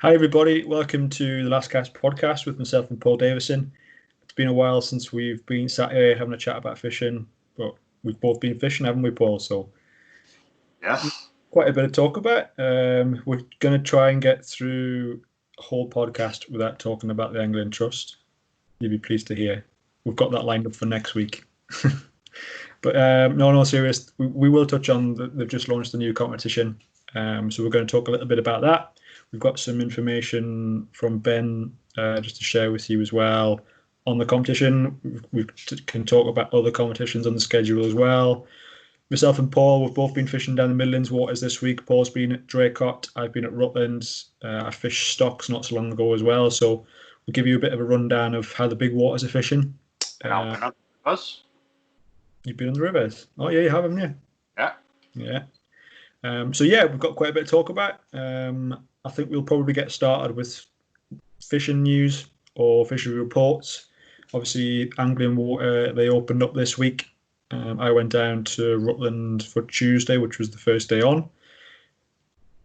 Hi everybody, welcome to the Last Cast podcast with myself and Paul Davison. It's been a while since we've been sat here having a chat about fishing, but we've both been fishing, haven't we, Paul? So yes, quite a bit of talk about. We're going to try and get through a whole podcast without talking about the Angling Trust. You'll be pleased to hear. We've got that lined up for next week. But no, serious. We will touch on, they've just launched a new competition. So we're going to talk a little bit about that. We've got some information from Ben just to share with you as well on the competition. We can talk about other competitions on the schedule as well. Myself and Paul, we've both been fishing down the Midlands waters this week. Paul's been at Draycote. I've been at Rutland. I fished stocks not so long ago as well. So we'll give you a bit of a rundown of how the big waters are fishing. You've been on the rivers? Oh, yeah, you have, haven't you? Yeah. Yeah. So, we've got quite a bit to talk about. I think we'll probably get started with fishing news or fishery reports. Obviously, Angling Water, they opened up this week. I went down to Rutland for Tuesday, which was the first day on.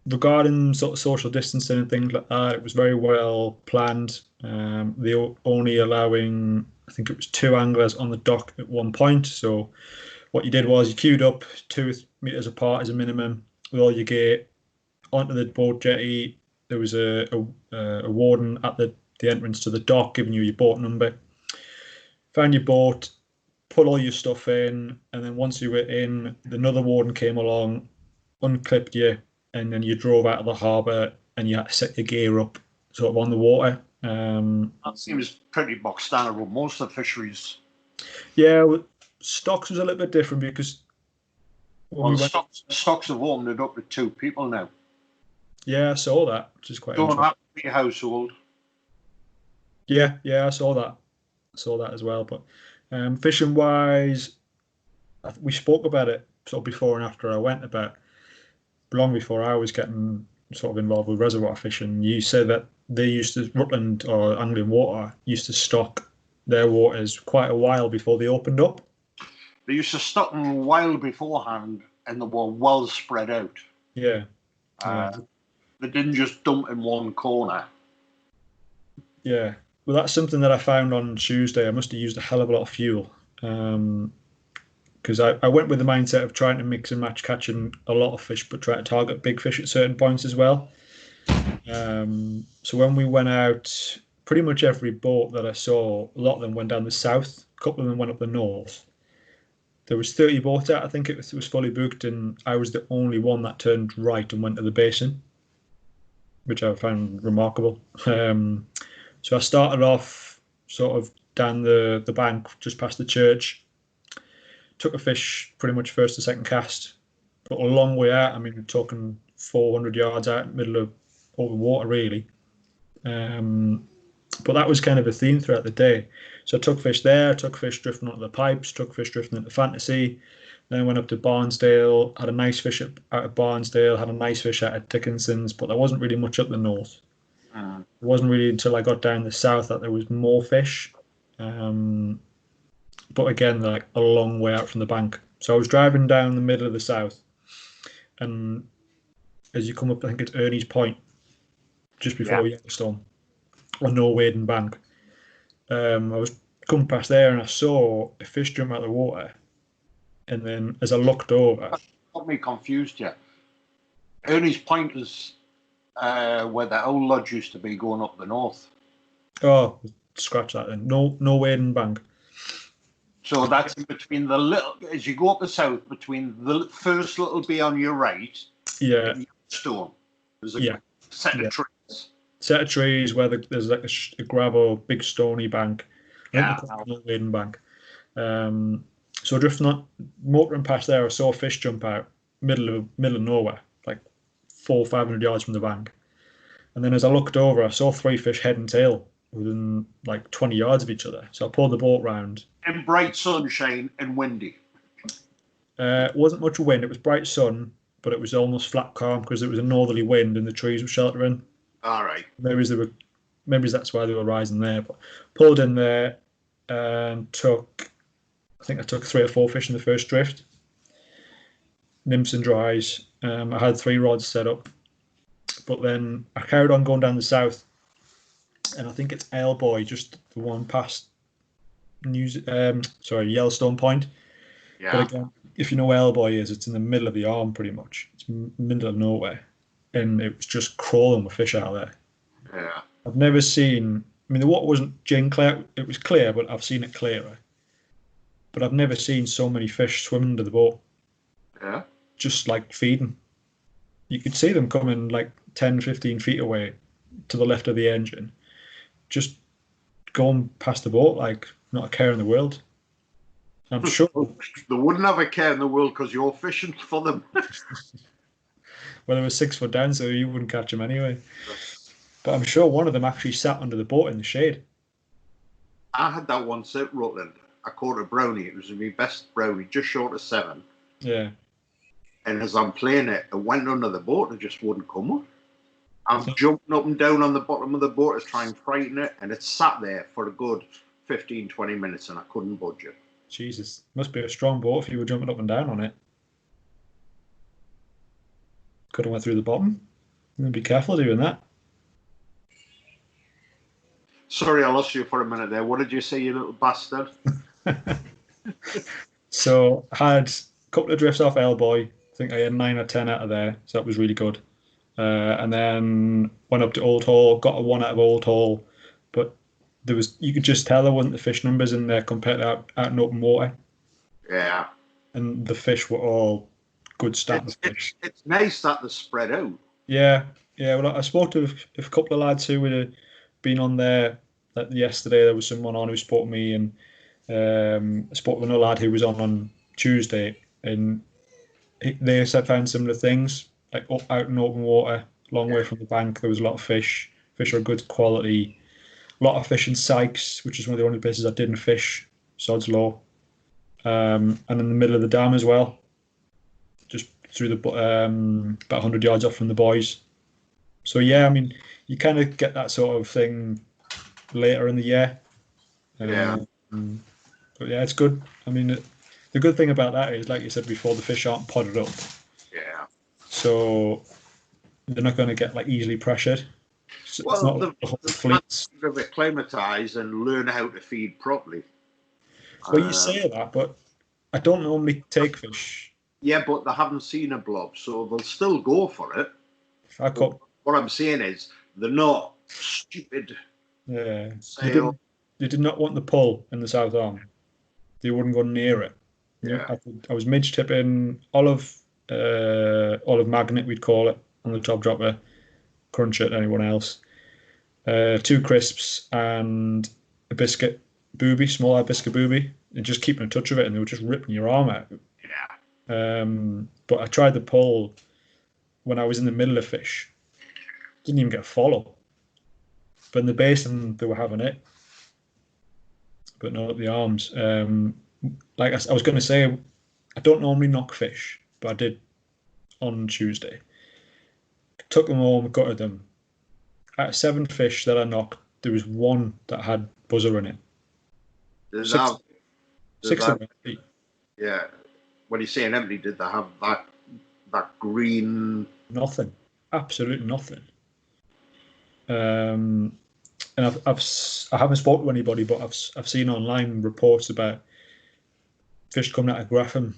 Regarding sort of social distancing and things like that, it was very well planned. They were only allowing, I think it was 2 anglers on the dock at one point. So what you did was you queued up 2 meters apart as a minimum with all your gear onto the boat jetty. There was a warden at the entrance to the dock giving you your boat number. Found your boat, put all your stuff in, and then once you were in, another warden came along, unclipped you, and then you drove out of the harbour and you had to set your gear up sort of on the water. That seems pretty box standard with most of the fisheries. Yeah, stocks was a little bit different because stocks have opened it up to 2 people now. Yeah, I saw that, which is quite interesting. Don't have to be a household. Yeah, I saw that. As well. But fishing wise, we spoke about it sort of before and after I went, about long before I was getting sort of involved with reservoir fishing. You said that they used to, Rutland or Angling Water used to stock their waters quite a while before they opened up. They used to stock them a while beforehand, and they were well spread out. Yeah. They didn't just dump in one corner. Yeah. Well, that's something that I found on Tuesday. I must have used a hell of a lot of fuel. Because I went with the mindset of trying to mix and match catching a lot of fish, but try to target big fish at certain points as well. So when we went out, pretty much every boat that I saw, a lot of them went down the south, a couple of them went up the north. There was 30 boats out, I think it was fully booked, and I was the only one that turned right and went to the basin, which I found remarkable. So I started off sort of down the bank, just past the church. Took a fish pretty much first to second cast, but a long way out. I mean, we're talking 400 yards out, middle of open water, really. But that was kind of a theme throughout the day. So I took fish there, took fish drifting onto the pipes, took fish drifting into Fantasy. Then went up to Barnsdale, had a nice fish out of Barnsdale, had a nice fish out of Dickinson's, but there wasn't really much up the north. It wasn't really until I got down the south that there was more fish. But again, like a long way out from the bank. So I was driving down the middle of the south, and as you come up, I think it's Ernie's Point, just before Yellowstone, on Norwegian Bank. I was coming past there and I saw a fish jump out of the water. And then as I looked over... That got me confused, yeah. Ernie's Point is where the old lodge used to be going up the north. Oh, scratch that then. Norwegian Bank. So that's in between the little... As you go up the south, between the first little bay on your right and Yellowstone. There's a set of trees. Set of trees where there's like a gravel, big stony bank. Norwegian Bank. So drifting motoring past there, I saw a fish jump out middle of nowhere, like 400 or 500 yards from the bank. And then as I looked over, I saw 3 fish head and tail within like 20 yards of each other. So I pulled the boat round. In bright sunshine and windy. It wasn't much wind. It was bright sun, but it was almost flat calm because it was a northerly wind and the trees were sheltering. All right. Maybe that's why they were rising there. But pulled in there and I think I took 3 or 4 fish in the first drift. Nymphs and dries. I had 3 rods set up. but then I carried on going down the south, and I think it's Aylboy, just the one past Yellowstone Point. Yeah. But again, if you know where Aylboy is, it's in the middle of the arm pretty much. It's middle of nowhere, and it was just crawling with fish out there. Yeah. I've never seen. I mean, the water wasn't gin clear. It was clear, but I've seen it clearer. But I've never seen so many fish swimming under the boat. Yeah. Just like feeding. You could see them coming like 10, 15 feet away to the left of the engine, just going past the boat like not a care in the world. I'm sure they wouldn't have a care in the world because you're fishing for them. Well, they were 6 foot down, so you wouldn't catch them anyway. But I'm sure one of them actually sat under the boat in the shade. I had that once at Rutland. I caught a brownie. It was my best brownie, just short of 7. Yeah. And as I'm playing it, it went under the boat and it just wouldn't come up. I'm jumping up and down on the bottom of the boat to try and frighten it, and it sat there for a good 15, 20 minutes and I couldn't budge it. Jesus. Must be a strong boat if you were jumping up and down on it. Could have went through the bottom. Be careful doing that. Sorry, I lost you for a minute there. What did you say, you little bastard? So I had a couple of drifts off Aylboy. I think I had 9 or 10 out of there, so that was really good. And then went up to Old Hall, got a 1 out of Old Hall, but you could just tell there wasn't the fish numbers in there compared to out in open water. Yeah. And the fish were all good standard fish. It's nice that they're spread out. Yeah. Well, I spoke to a couple of lads who had been on there yesterday. There was someone on who spoke to me, and I spoke with another lad who was on Tuesday, and they said found similar things, like out in open water, long way from the bank. There was a lot of fish. Fish are good quality. A lot of fish in Sykes, which is one of the only places I didn't fish, Sod's Law. And in the middle of the dam as well, just through the about 100 yards off from the boys. So yeah, I mean, you kind of get that sort of thing later in the year. Yeah. But yeah, it's good. I mean, the good thing about that is, like you said before, the fish aren't potted up. Yeah. So they're not going to get like easily pressured. So well, they've acclimatise and learn how to feed properly. Well, you say that, but I don't normally take fish. Yeah, but they haven't seen a blob, so they'll still go for it. What I'm saying is, they're not stupid. Yeah. They did not want the pull in the South Arm. They wouldn't go near it. Yeah. I was midge tipping olive magnet, we'd call it, on the top dropper. Crunch it, anyone else. 2 crisps and a biscuit booby, small biscuit booby, and just keeping a touch of it, and they were just ripping your arm out. Yeah. But I tried the pull when I was in the middle of fish. Didn't even get a follow. But in the basin, they were having it. But not at the arms. Like I was going to say, I don't normally knock fish, but I did on Tuesday. Took them home, gutted them. Out of 7 fish that I knocked, there was 1 that had buzzer in it. 6 of them empty. Yeah. When you say an empty, did they have that green? Nothing. Absolutely nothing. And I haven't spoken to anybody, but I've seen online reports about fish coming out of Grafham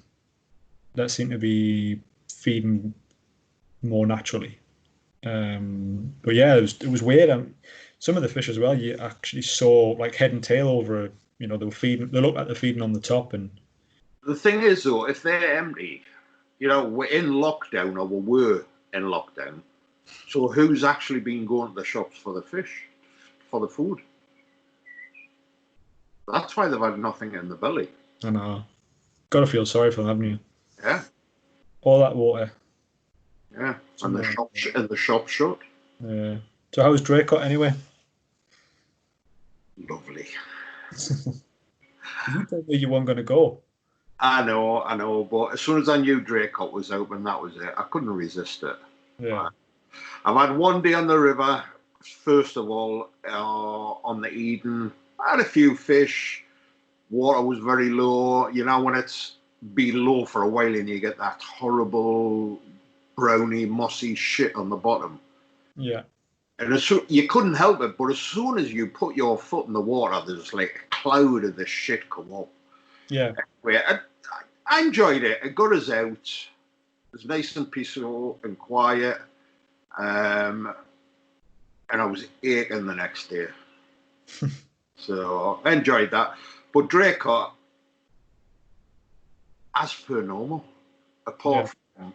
that seem to be feeding more naturally. But yeah, it was weird. Some of the fish as well, you actually saw like head and tail over. They were feeding. They looked like they're feeding on the top. And the thing is, though, if they're empty, we're in lockdown, or we were in lockdown. So who's actually been going to the shops for the fish, for the food? That's why they've had nothing in the belly. I know. Got to feel sorry for them, haven't you? Yeah. All that water. Yeah, and the shop shut. Yeah. So how was Draycote anyway? Lovely. You told me you weren't going to go. I know, but as soon as I knew Draycote was open, that was it. I couldn't resist it. Yeah. I've had 1 day on the river, first of all, on the Eden. I had a few fish. Water was very low. When it's been low for a while and you get that horrible browny, mossy shit on the bottom. Yeah. And you couldn't help it, but as soon as you put your foot in the water, there's like a cloud of this shit come up. Yeah. Anyway, I enjoyed it. It got us out. It was nice and peaceful and quiet. And I was aching the next day. So I enjoyed that. But Draycote, as per normal, apart from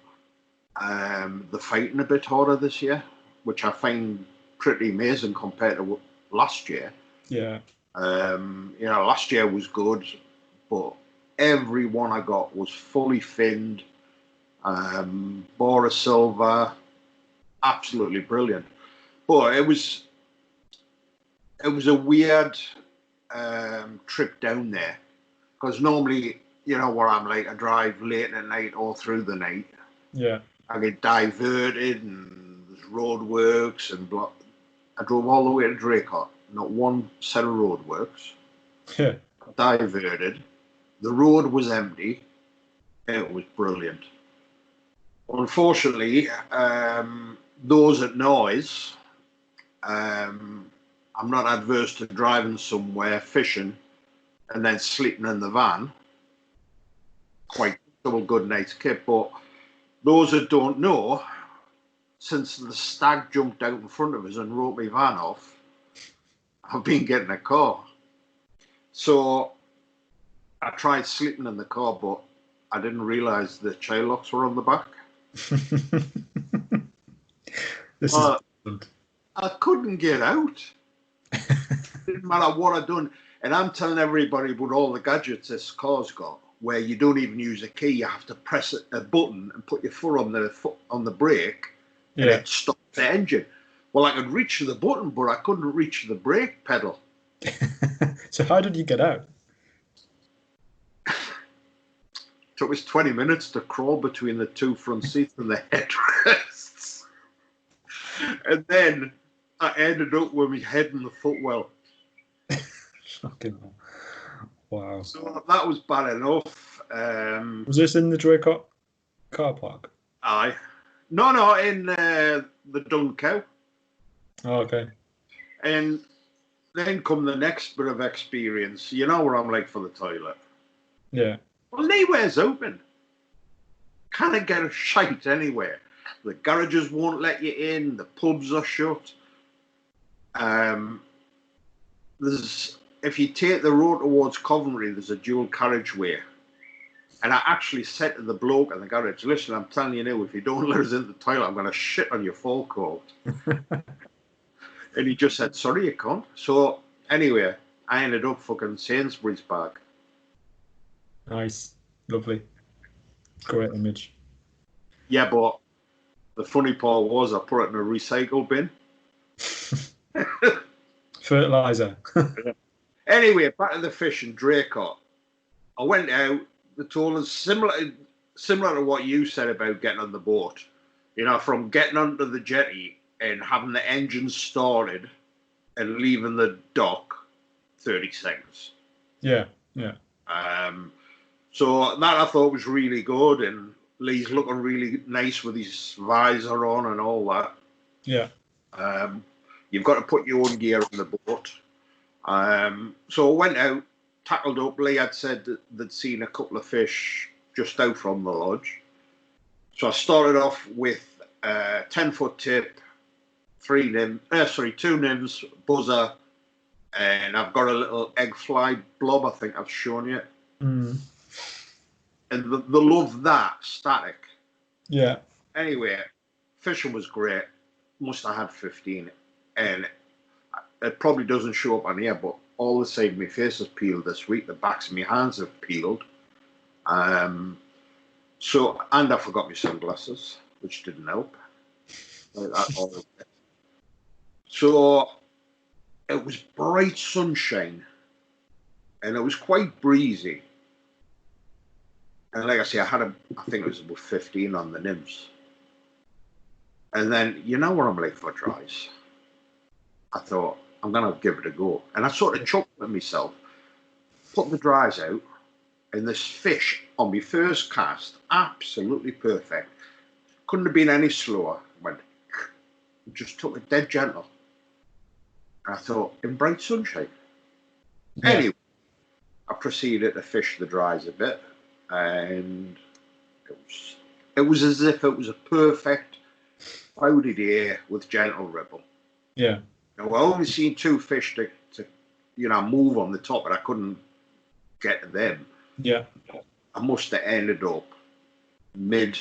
the fighting a bit harder this year, which I find pretty amazing compared to last year. Yeah. Last year was good, but every one I got was fully finned. Bora silver, absolutely brilliant. But it was a weird trip down there, because normally, you know what I'm like, I drive late at night all through the night. Yeah. I get diverted and there's roadworks and I drove all the way to Draycote, not one set of roadworks. Yeah. Diverted. The road was empty. It was brilliant. Unfortunately, those at noise, I'm not adverse to driving somewhere, fishing, and then sleeping in the van. Quite a good night's kip. But those that don't know, since the stag jumped out in front of us and wrote my van off, I've been getting a car. So I tried sleeping in the car, but I didn't realise the child locks were on the back. I couldn't get out. Didn't matter what I'd done. And I'm telling everybody about all the gadgets this car's got, where you don't even use a key. You have to press a button and put your foot on the brake, and it stops the engine. Well, I could reach the button, but I couldn't reach the brake pedal. So how did you get out? Took us 20 minutes to crawl between the two front seats and the headrests. And then I ended up with my head in the footwell. Fucking hell. Wow. So that was bad enough. Was this in the Draycote car park? Aye. No, in the Dun Cow. Oh, okay. And then come the next bit of experience. You know what I'm like for the toilet. Yeah. Well, nowhere's open. Can't get a shite anywhere. The garages won't let you in. The pubs are shut. If you take the road towards Coventry, there's a dual carriageway. And I actually said to the bloke in the garage, listen, I'm telling you now, if you don't let us into the toilet, I'm going to shit on your forecourt. And he just said, sorry, you can't. So anyway, I ended up fucking Sainsbury's bag. Nice. Lovely. Great image. Yeah, but the funny part was I put it in a recycle bin. Fertilizer. Anyway, back to the fishing, Draycote. I went out. They told us similar to what you said about getting on the boat. You know, from getting onto the jetty and having the engine started and leaving the dock, 30 seconds. Yeah. So that I thought was really good, and Lee's looking really nice with his visor on and all that. Yeah. You've got to put your own gear in the boat. So I went out, tackled up. Lee had said that they'd seen a couple of fish just out from the lodge. So I started off with 10-foot tip, 2 nymphs, buzzer, and I've got a little egg fly blob, I think I've shown you. Mm. And they love that, static. Yeah. Anyway, fishing was great. Must have had 15. And it probably doesn't show up on here, but all the side of my face is peeled this week. The backs of my hands have peeled. And I forgot my sunglasses, which didn't help. Like that. So it was bright sunshine, and it was quite breezy. And like I say, I think it was about 15 on the nymphs. And then, you know what I'm like for dries? I thought, I'm going to give it a go. And I sort of chuckled at myself, put the dries out, and this fish on my first cast, absolutely perfect. Couldn't have been any slower. Went just took it dead gentle. And I thought, in bright sunshine. Yeah. Anyway, I proceeded to fish the dries a bit, and it was as if it was a perfect cloudy day with gentle ripple. Yeah. Now, I only seen 2 fish to move on the top, and I couldn't get to them. Yeah. I must have ended up mid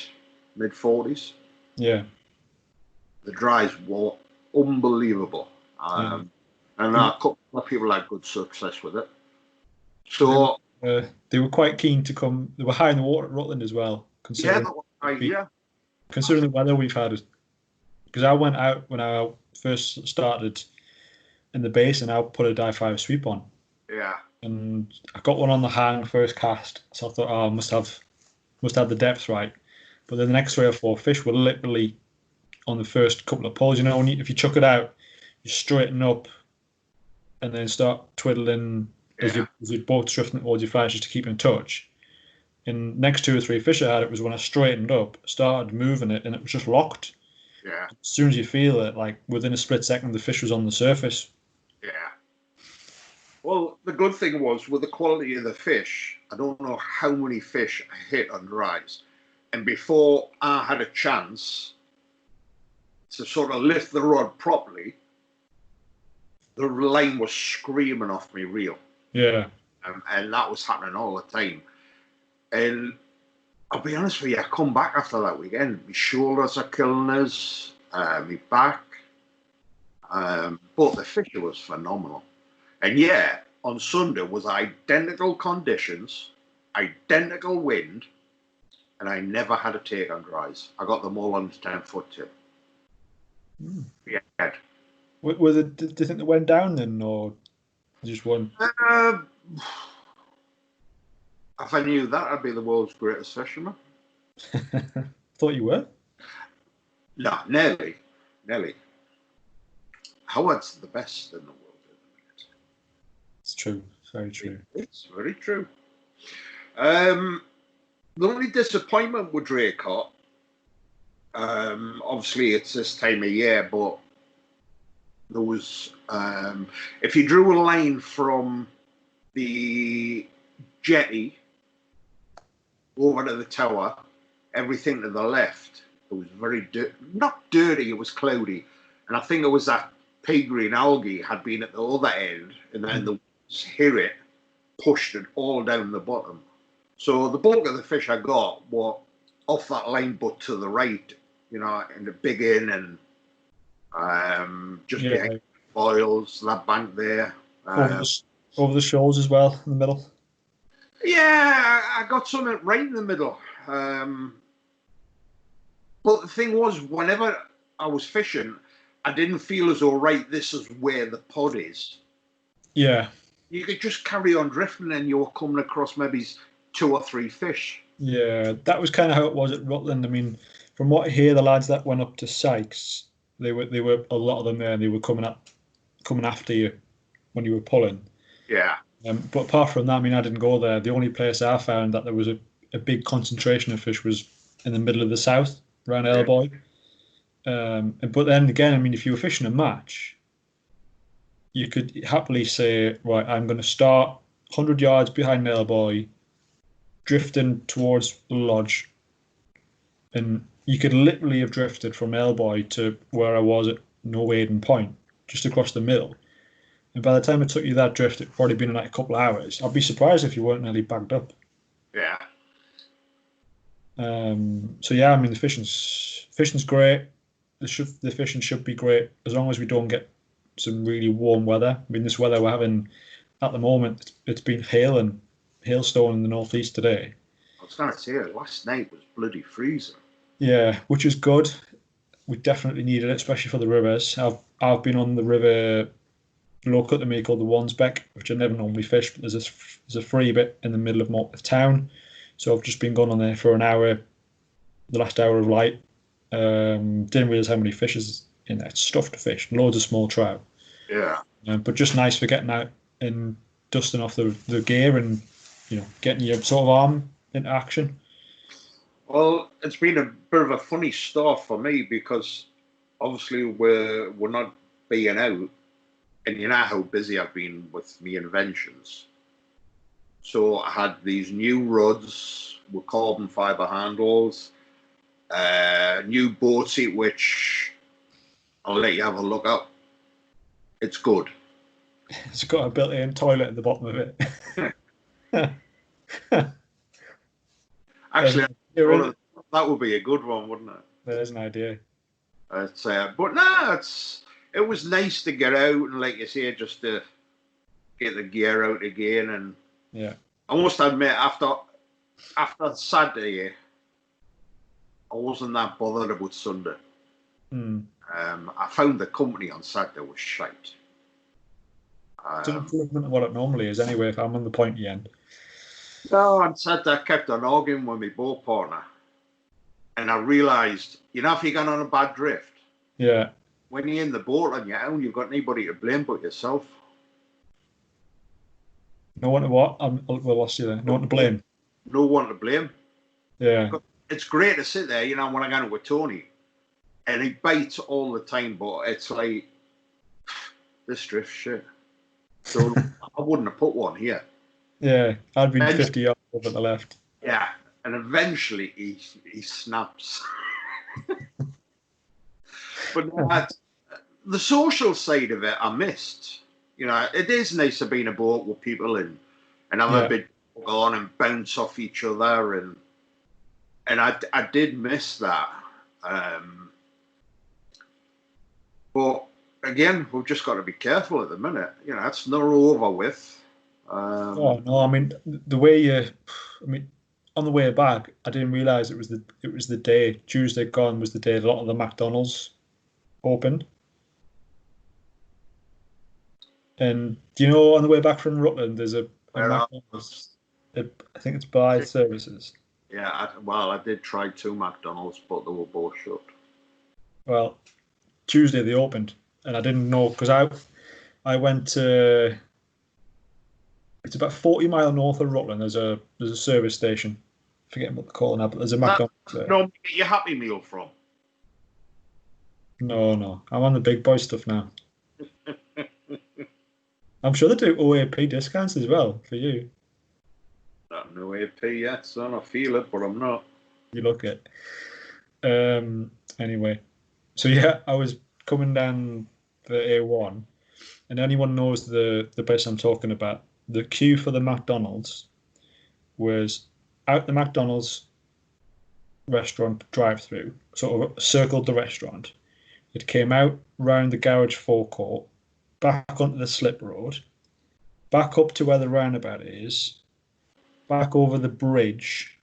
40s. Yeah. The dries were unbelievable. And a couple of people had good success with it. So they were quite keen to come. They were high in the water at Rutland as well. Considering the weather we've had. Because I went out when I first started in the basin, I put a dive 5 sweep on. Yeah. And I got one on the hang first cast, so I thought, I must have the depth right. But then the next 3 or 4 fish were literally on the first couple of pulls. If you chuck it out, you straighten up and then start twiddling as your boat's drifting towards your flash just to keep in touch. And next 2 or 3 fish I had, it was when I straightened up, started moving it, and it was just locked. Yeah. As soon as you feel it, like within a split second, the fish was on the surface. Yeah. Well, the good thing was with the quality of the fish, I don't know how many fish I hit on dries. And before I had a chance to sort of lift the rod properly, the line was screaming off me reel. Yeah. And that was happening all the time. And I'll be honest with you, I come back after that weekend. My shoulders are killing us, my back. But the fishing was phenomenal. And yeah, on Sunday was identical conditions, identical wind, and I never had a take on dries. I got them all on the 10-foot tip. Yeah. Do you think they went down then, or just one? If I knew that, I'd be the world's greatest fisherman. Thought you were? No, Nelly. Howard's the best in the world at the minute. It's true. It's very true. It's very true. The only disappointment with Draycote, obviously it's this time of year, but there was, if you drew a line from the jetty over to the tower, everything to the left, it was very not dirty, it was cloudy. And I think it was that pea green algae had been at the other end, and then the winds hit it, pushed it all down the bottom. So the bulk of the fish I got were off that line, but to the right, in the big inn and just behind oils, that bank there. Over the shoals as well, in the middle. Yeah, I got something right in the middle. But the thing was, whenever I was fishing, I didn't feel as though, this is where the pod is. Yeah. You could just carry on drifting and you were coming across maybe 2 or 3 fish. Yeah, that was kind of how it was at Rutland. I mean, from what I hear, the lads that went up to Sykes, they were a lot of them there, and they were coming after you when you were pulling. Yeah. But apart from that, I mean, I didn't go there. The only place I found that there was a big concentration of fish was in the middle of the south, around Elboy. But then again, I mean, if you were fishing a match, you could happily say, right, I'm going to start 100 yards behind Elboy, drifting towards the lodge, and you could literally have drifted from Elboy to where I was at No Aiden Point, just across the middle. And by the time it took you that drift, it'd probably been like a couple of hours. I'd be surprised if you weren't nearly bagged up. Yeah. So yeah, I mean, the fishing's great. The fishing should be great as long as we don't get some really warm weather. I mean, this weather we're having at the moment, it's been hailstone in the northeast today. I was going to say, last night was bloody freezing. Yeah, which is good. We definitely needed it, especially for the rivers. I've been on the river local to me called the Wansbeck, which I never normally fish, but there's a free bit in the middle of town. So I've just been going on there for an hour, the last hour of light. Didn't realise how many fish is in there. It's stuffed fish, loads of small trout. Yeah. But just nice for getting out and dusting off the gear and getting your sort of arm into action. Well, it's been a bit of a funny start for me because obviously we're not being out, and you know how busy I've been with my inventions. So I had these new rods with carbon fibre handles, new boat seat, which I'll let you have a look up. It's good. It's got a built-in toilet at the bottom of it. Actually, that would be a good one, wouldn't it? There's an idea. But no, it was nice to get out and, like you say, just to get the gear out again. And yeah, I must admit, after Saturday, I wasn't that bothered about Sunday. I found the company on Saturday was shite. It's an improvement of what it normally is, anyway. If I'm on the pointy end. No, on Saturday I kept on arguing with my boat partner, and I realised, you know, if you're going on a bad drift, yeah, when you're in the boat on your own, you've got anybody to blame but yourself. No one to what? We lost you there. No one to blame. No one to blame. Yeah. It's great to sit there, you know, when I go out with Tony, and he bites all the time, but it's like, this drift shit. So I wouldn't have put one here. Yeah, I'd been 50 yards up at the left. Yeah, and eventually he snaps. But the social side of it, I missed. You know, it is nice to be in a boat with people and have a bit on and bounce off each other, and I did miss that. But again, we've just got to be careful at the minute. You know, it's not over with. Oh no! I mean, on the way back, I didn't realise it was the day Tuesday gone was the day a lot of the McDonald's opened. And do you know, on the way back from Rutland, there's a McDonald's. I think it's by services. Yeah, I did try 2 McDonald's, but they were both shut. Well, Tuesday they opened, and I didn't know because I went to. It's about 40 miles north of Rutland. There's a service station. Forgetting what they're calling that, but there's a McDonald's there. No, get your Happy Meal from. No. I'm on the big boy stuff now. I'm sure they do OAP discounts as well for you. No OAP yet, son. I feel it, but I'm not. You look it. Anyway, so yeah, I was coming down the A1, and anyone knows the place I'm talking about. The queue for the McDonald's was out the McDonald's restaurant drive-through, sort of circled the restaurant. It came out round the garage forecourt, back onto the slip road, back up to where the roundabout is, back over the bridge,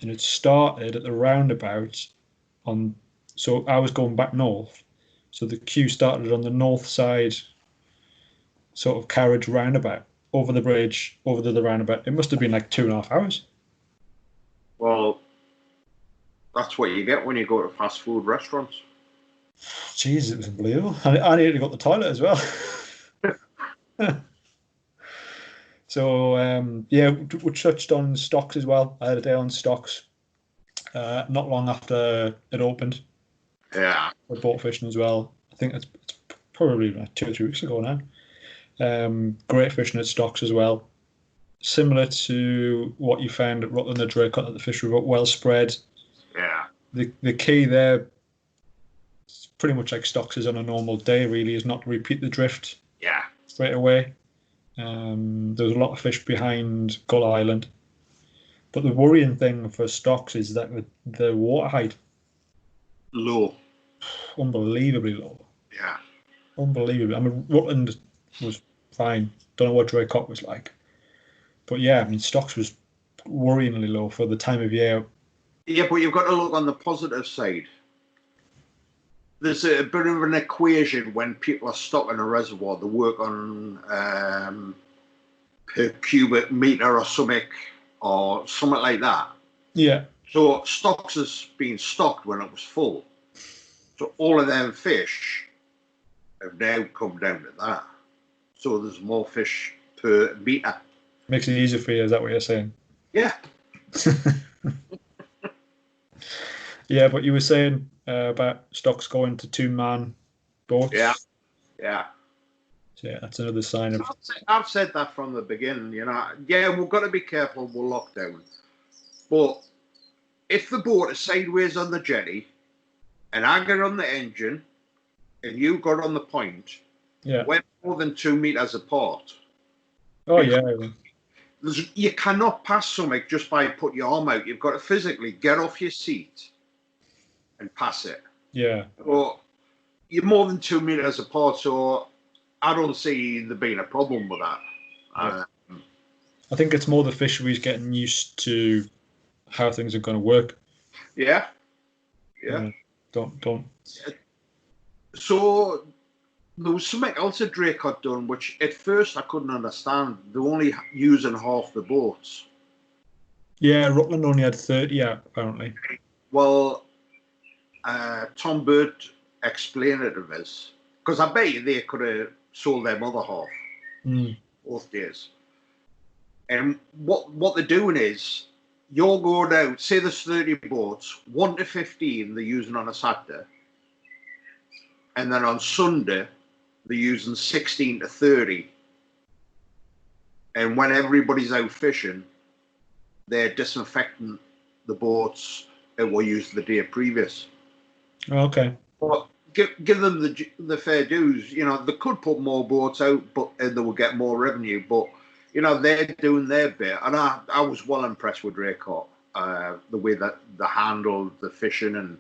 and it started at the roundabout on. So I was going back north, so the queue started on the north side, sort of carriage roundabout. Over the bridge, over to the roundabout. It must have been like 2.5 hours. Well, that's what you get when you go to fast food restaurants. Jeez, it was unbelievable. I nearly got the toilet as well. So, we touched on stocks as well. I had a day on stocks not long after it opened. Yeah. I bought fishing as well. I think it's probably like 2 or 3 weeks ago now. Great fishing at stocks as well. Similar to what you found at Rutland and Draycote at the fishery, well spread. Yeah. The key there, it's pretty much like stocks is on a normal day, really, is not to repeat the drift. Yeah. Straight away. There's a lot of fish behind Gull Island. But the worrying thing for stocks is that the water height. Low. Unbelievably low. Yeah. Unbelievably. I mean, Rutland was fine. Don't know what Draycote was like. But yeah, I mean, stocks was worryingly low for the time of year. Yeah, but you've got to look on the positive side. There's a bit of an equation when people are stocking a reservoir. They work on per cubic meter or something like that. Yeah. So stocks has been stocked when it was full. So all of them fish have now come down to that. So there's more fish per meter. Makes it easier for you, is that what you're saying? Yeah. Yeah, but you were saying about stocks going to 2-man boats. Yeah. So yeah, that's another sign of. I've said that from the beginning. Yeah, we've got to be careful with lockdown. But if the boat is sideways on the jetty, and I get on the engine, and you got on the point, we're more than 2 meters apart. Oh yeah. You cannot pass something just by putting your arm out. You've got to physically get off your seat and pass it. Yeah. Or you're more than 2 meters apart, so I don't see there being a problem with that. Yeah. I think it's more the fisheries getting used to how things are going to work. Yeah. Don't. So there was something else that Draycote done, which at first I couldn't understand. They're only using half the boats. Yeah, Rutland only had 30 out, apparently. Well, Tom Burt explained it to us, because I bet you they could have sold their other half both days. And what they're doing is, you're going out, say there's 30 boats, 1 to 15 they're using on a Saturday, and then on Sunday they're using 16 to 30. And when everybody's out fishing, they're disinfecting the boats that were used the day previous. Okay. But give them the fair dues. They could put more boats out, and they will get more revenue. But they're doing their bit, and I was well impressed with Draycote, the way that they handled the fishing and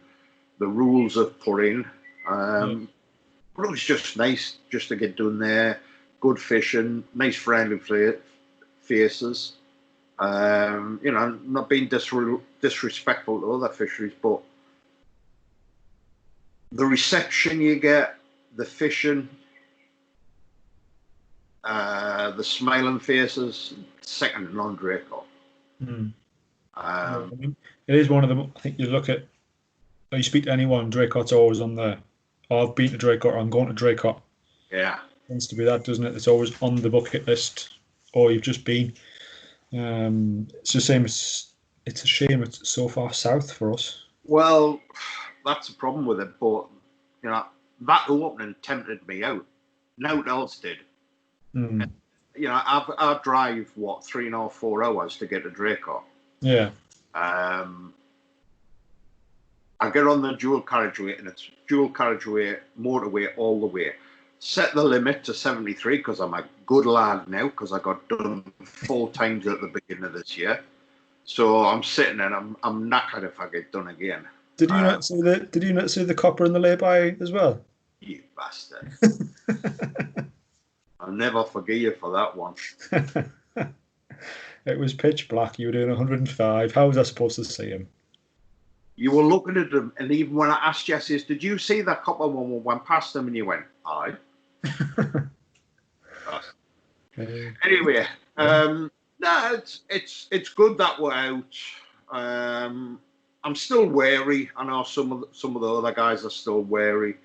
the rules of put in. But it was just nice just to get down there, good fishing, nice friendly faces. Not being disrespectful to other fisheries, but the reception you get, the fishing, the smiling faces, second to none Draycote. It is one of them. I think you look at, you speak to anyone, Draycote's always on there. Oh, I've been to Draycote, or I'm going to Draycote. Yeah. It tends to be that, doesn't it? It's always on the bucket list, or you've just been. It's the same as, it's a shame it's so far south for us. Well, that's the problem with it, but that opening tempted me out. No one else did. And, I drive 3.5, 4 hours to get to Draycote. Yeah. I get on the dual carriageway, and it's dual carriageway, motorway all the way. Set the limit to 73 because I'm a good lad now, because I got done 4 times at the beginning of this year. So I'm sitting and I'm knackered if I get done again. Did you not see the copper in the lay-by as well? You bastard! I'll never forgive you for that one. It was pitch black. You were doing 105. How was I supposed to see him? You were looking at them, and even when I asked you, I says, "Did you see that copper one when went past them?" And you went, "Aye." Anyway, no, it's good that we're out. I'm still wary. I know some of the other guys are still wary.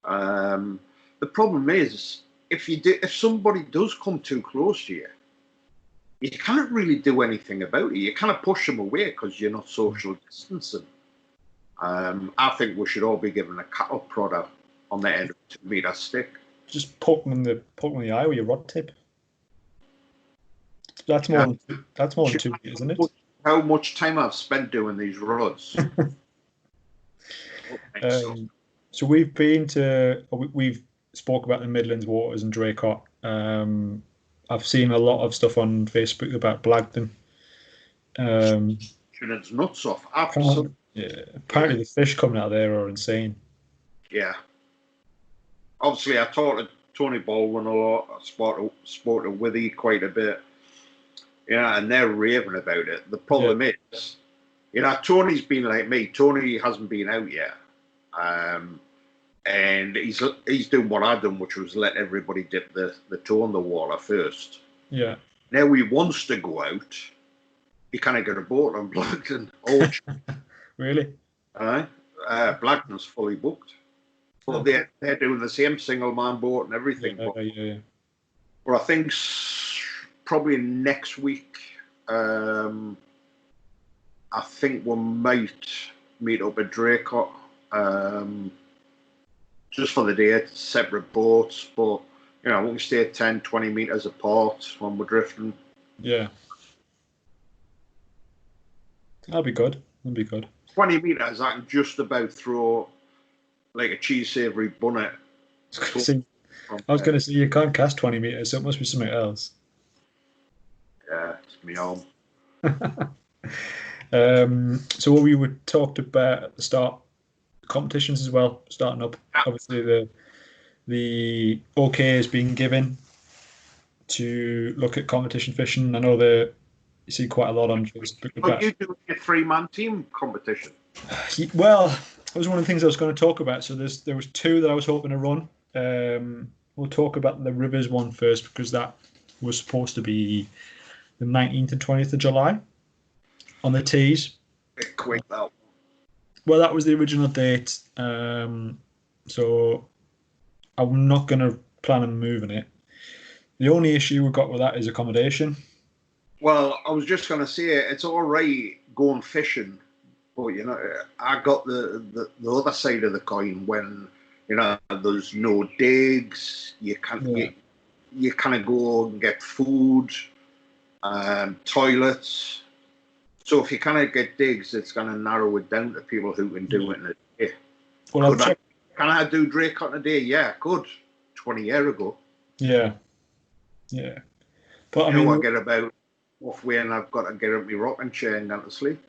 The problem is, if somebody does come too close to you, you can't really do anything about it. You kind of push them away because you're not social distancing. I think we should all be given a cattle prodder on the end of a 2-meter stick. Just poke them in the eye with your rod tip. That's more than 2 meters, isn't it? How much time I've spent doing these rods. So we've spoke about the Midlands waters and Draycote. I've seen a lot of stuff on Facebook about Blagden. It's nuts off. Absolutely. Apparently the fish coming out of there are insane. Yeah. Obviously, I talked to Tony Baldwin a lot. I spoke to Withy quite a bit. And they're raving about it. The problem is, Tony's been like me. Tony hasn't been out yet. And he's doing what I've done, which was let everybody dip the toe in the water first. Yeah. Now he wants to go out. He can't get a boat on Blagden. Really? Blagden's fully booked. But they're doing the same single-man boat and everything. Yeah. But I think probably next week, I think we might meet up at Draycote. just for the day, separate boats, but we can stay 10, 20 metres apart when we're drifting. Yeah. That'll be good. 20 metres, I can just about throw like a cheese savoury bunnet. I was going to say you can't cast 20 metres, so it must be something else. Yeah, it's me home. So what we were talked about at the start, competitions as well, starting up. Yeah. Obviously, the OK is being given to look at competition fishing. I know you see quite a lot on Facebook. But you do a 3-man team competition. Well, that was one of the things I was going to talk about. So there was 2 that I was hoping to run. We'll talk about the Rivers one first, because that was supposed to be the 19th and 20th of July on the tees. Bit quick though. Well, that was the original date. So I'm not going to plan on moving it. The only issue we've got with that is accommodation. Well, I was just going to say, it's all right going fishing, but I got the other side of the coin when there's no digs. You can't you kind of go and get food, toilets. So if you kind of get digs, it's going to narrow it down to people who can do it in a day. Well, can I do Draycote in a day? Yeah, I could. 20 years ago. Yeah. But I get about halfway and I've got to get up my rocking chair and go to sleep.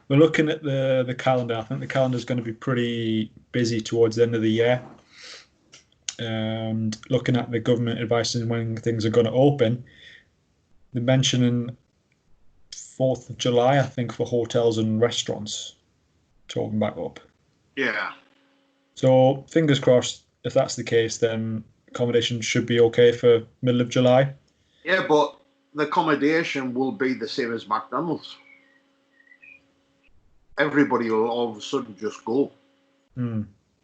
We're looking at the calendar. I think the calendar is going to be pretty busy towards the end of the year. And looking at the government advice and when things are going to open, they're mentioning 4th of July, I think, for hotels and restaurants to open back up. Yeah. So fingers crossed, if that's the case, then accommodation should be okay for middle of July. Yeah, but the accommodation will be the same as McDonald's. Everybody will all of a sudden just go.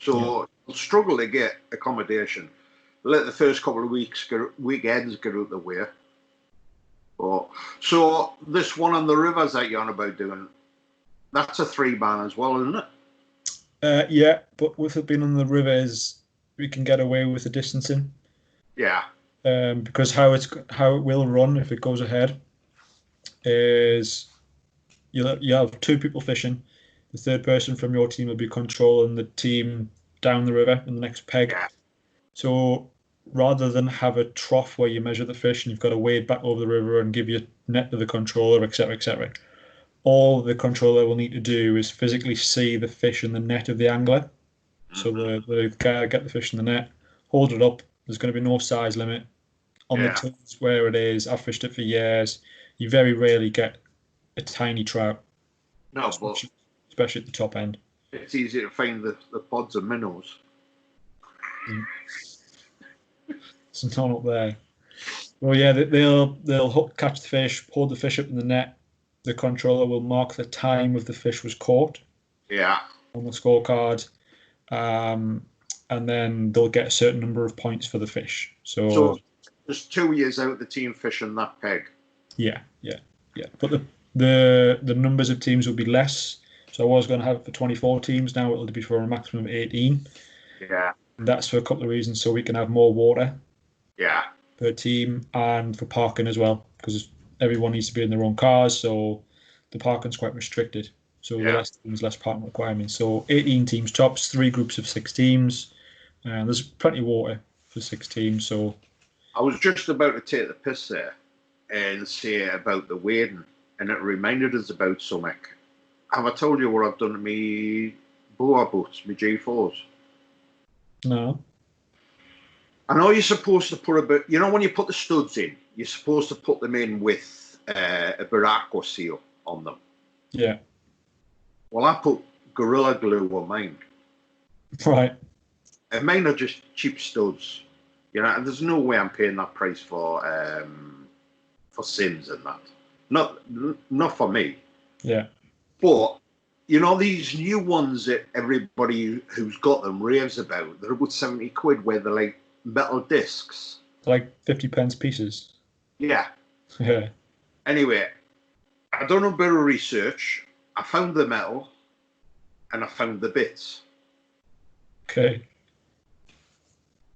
So you'll struggle to get accommodation. Let the first couple of weekends get out the way. So this one on the rivers that you're on about doing, that's a 3-man as well, isn't it? Yeah, but with it being on the rivers, we can get away with the distancing. Yeah. Because how it will run if it goes ahead is you have 2 people fishing. The third person from your team will be controlling the team down the river in the next peg. Yeah. So rather than have a trough where you measure the fish and you've got to wade back over the river and give your net to the controller, etc., all the controller will need to do is physically see the fish in the net of the angler. So the guy will get the fish in the net, hold it up. There's going to be no size limit. On the tees where it is, I've fished it for years. You very rarely get a tiny trout. No, but especially at the top end. It's easy to find the pods of minnows. It's not up there. Well, yeah, they'll catch the fish, hold the fish up in the net. The controller will mark the time of the fish was caught. Yeah. On the scorecard. And then they'll get a certain number of points for the fish. So there's 2 years out the team fishing that peg. Yeah. But the numbers of teams will be less. So I was going to have it for 24 teams. Now it'll be for a maximum of 18. Yeah. And that's for a couple of reasons. So we can have more water. Yeah. Per team, and for parking as well, because everyone needs to be in their own cars. So the parking's quite restricted. So the less teams, less parking requirements. So 18 teams tops, 3 groups of 6 teams. And there's plenty of water for 6 teams. So I was just about to take the piss there and say about the wading, and it reminded us about something. Have I told you what I've done to me boa boots, my G4s? No. I know you're supposed to put a bit, when you put the studs in, you're supposed to put them in with a Baracqua seal on them. Yeah. Well, I put Gorilla Glue on mine. Right. And mine are just cheap studs. And there's no way I'm paying that price for Sims and that. Not for me. Yeah. But, these new ones that everybody who's got them raves about, they're about 70 quid where they're like metal discs. Like 50 pence pieces. Yeah. Yeah. Anyway, I done a bit of research. I found the metal. and I found the bits. Okay.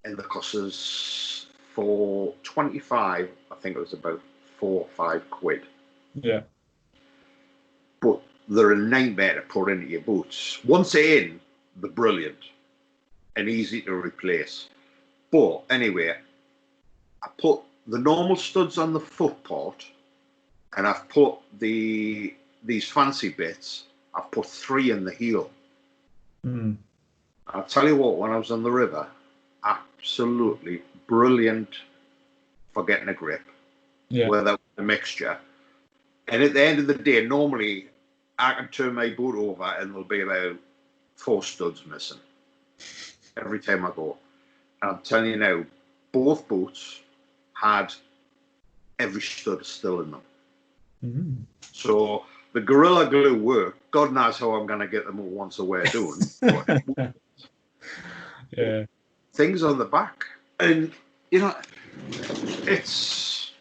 And the cost us for 25, I think it was about £4 or £5. Yeah. But they're a nightmare to put into your boots. Once they're in, they're brilliant and easy to replace. But anyway, I put the normal studs on the foot part, and I've put these fancy bits. I've put 3 in the heel. I'll tell you what, when I was on the river, absolutely brilliant for getting a grip. Yeah. Without the mixture. And at the end of the day, normally I can turn my boot over and there'll be about 4 studs missing every time I go. And I'm telling you now, both boots had every stud still in them. So the Gorilla Glue worked. God knows how I'm going to get them all once a wear doing. Yeah. Things on the back. And, you know, that's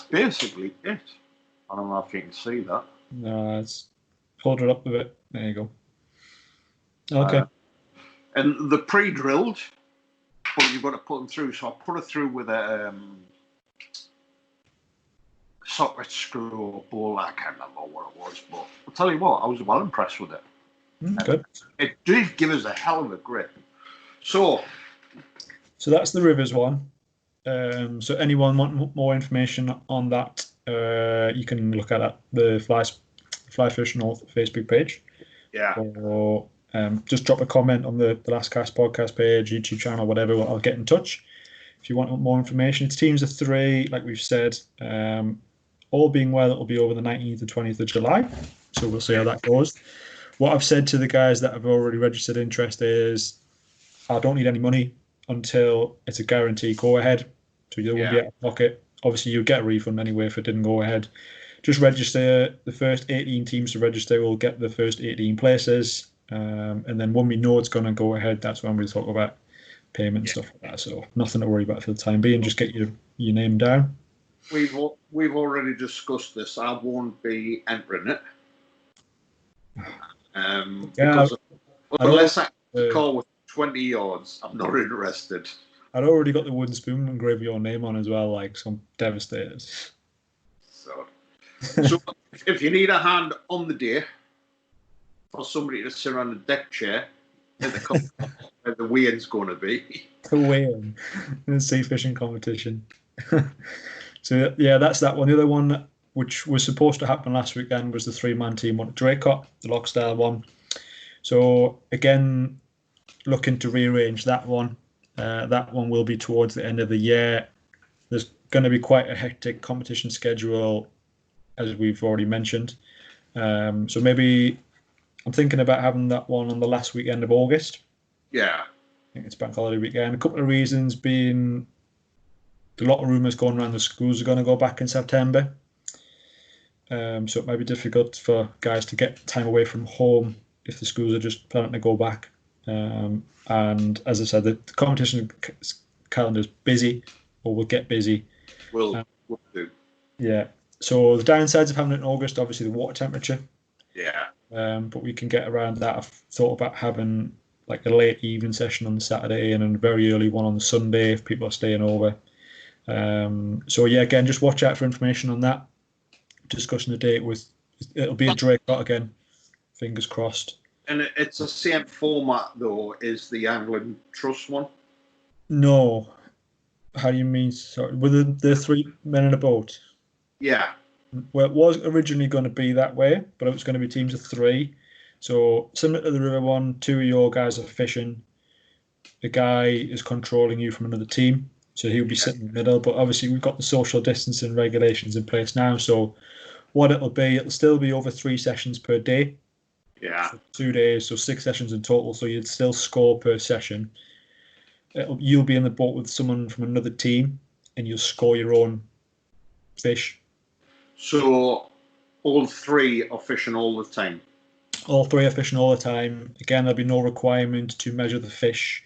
basically it. I don't know if you can see that. No, it's hold it up a bit. There you go. Okay. And the pre-drilled, but you've got to put them through. So I put it through with a socket screw or ball. I can't remember what it was, but I'll tell you what, I was well impressed with it. Good. It did give us a hell of a grip. So that's the Rivers one. So anyone want more information on that, you can look at the Fly Fish North Facebook page. Yeah. Or just drop a comment on the Last Cast podcast page, YouTube channel, whatever. I'll get in touch if you want more information. It's teams of 3, like we've said. All being well, it'll be over the 19th and 20th of July. So we'll see how that goes. What I've said to the guys that have already registered interest is, I don't need any money until it's a guaranteed go ahead. So you won't be out of pocket. Obviously, you'll get a refund anyway if it didn't go ahead. Just register. The first 18 teams to register will get the first 18 places. And then when we know it's going to go ahead, that's when we talk about payment and stuff like that. So nothing to worry about for the time being. Just get your name down. We've already discussed this. I won't be entering it. Because unless I call with 20 yards, I'm not interested. I'd already got the wooden spoon engraved with your name on as well, like some devastated. So if you need a hand on the day for somebody to sit on a deck chair in the company where the weigh-in's going to be. The weigh-in in the sea fishing competition. So yeah, that's that one. The other one, which was supposed to happen last weekend, was the 3-man team on Draycote, the Lockstyle one. So again, looking to rearrange that one. That one will be towards the end of the year. There's going to be quite a hectic competition schedule, as we've already mentioned. So maybe I'm thinking about having that one on the last weekend of August. Yeah. I think it's bank holiday weekend. A couple of reasons being, a lot of rumours going around the schools are going to go back in September. So it might be difficult for guys to get time away from home if the schools are just planning to go back. And as I said, the competition calendar is busy, or will get busy. Will do. Yeah. So the downsides of having it in August, obviously the water temperature. Yeah. But we can get around that. I've thought about having like a late evening session on the Saturday and a very early one on the Sunday if people are staying over. So yeah, again, just watch out for information on that. Discussing the date it'll be a Draycote again. Fingers crossed. And it's the same format, though, as the Angling Trust one? No. How do you mean? Sorry. With the 3 men in a boat? Yeah. Well, it was originally going to be that way, but it was going to be teams of 3. So similar to the river one, 2 of your guys are fishing. The guy is controlling you from another team. So he'll be sitting in the middle. But obviously we've got the social distancing regulations in place now. So what it'll still be over 3 sessions per day. Yeah. For 2 days, so 6 sessions in total. So you'd still score per session. You'll be in the boat with someone from another team, and you'll score your own fish. So all 3 are fishing all the time? All 3 are fishing all the time. Again, there'll be no requirement to measure the fish.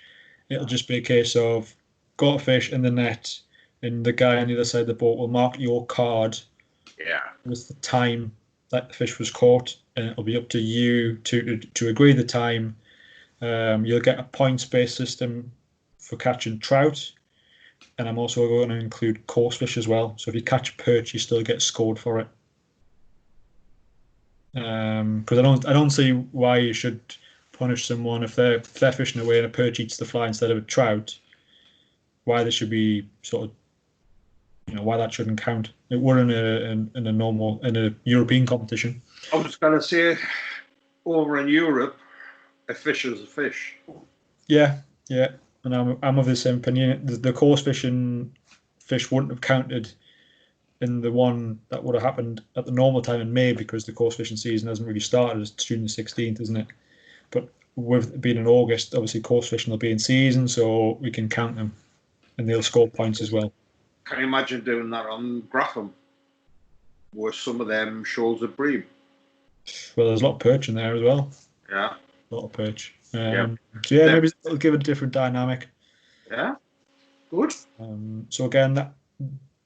It'll just be a case of got a fish in the net, and the guy on the other side of the boat will mark your card with the time that the fish was caught, and it'll be up to you to agree the time. You'll get a points-based system for catching trout, and I'm also going to include coarse fish as well. So if you catch perch, you still get scored for it. Because I don't see why you should punish someone if they're fishing away and a perch eats the fly instead of a trout. Why there should be sort of, why that shouldn't count. We're in a European competition. I was going to say, over in Europe, a fish is a fish. Yeah, and I'm of the same opinion. The coarse fishing fish wouldn't have counted in the one that would have happened at the normal time in May, because the coarse fishing season hasn't really started. It's June the 16th, isn't it? But with it being in August, obviously coarse fishing will be in season, so we can count them, and they'll score points as well. Can you imagine doing that on Grapham, where some of them shoals of bream? Well, there's a lot of perch in there as well. Yeah. A lot of perch. Yeah. So yeah, maybe it'll give it a different dynamic. Yeah. Good. So again, that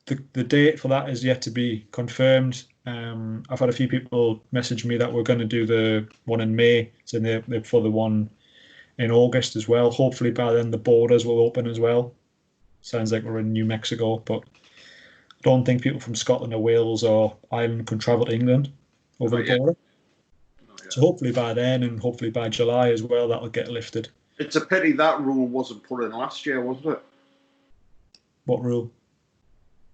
the date for that is yet to be confirmed. I've had a few people message me that we're going to do the one in May, so they're for the one in August as well. Hopefully by then the borders will open as well. Sounds like we're in New Mexico, but I don't think people from Scotland or Wales or Ireland can travel to England over the border. So hopefully by then, and hopefully by July as well, that'll get lifted. It's a pity that rule wasn't put in last year, wasn't it? What rule?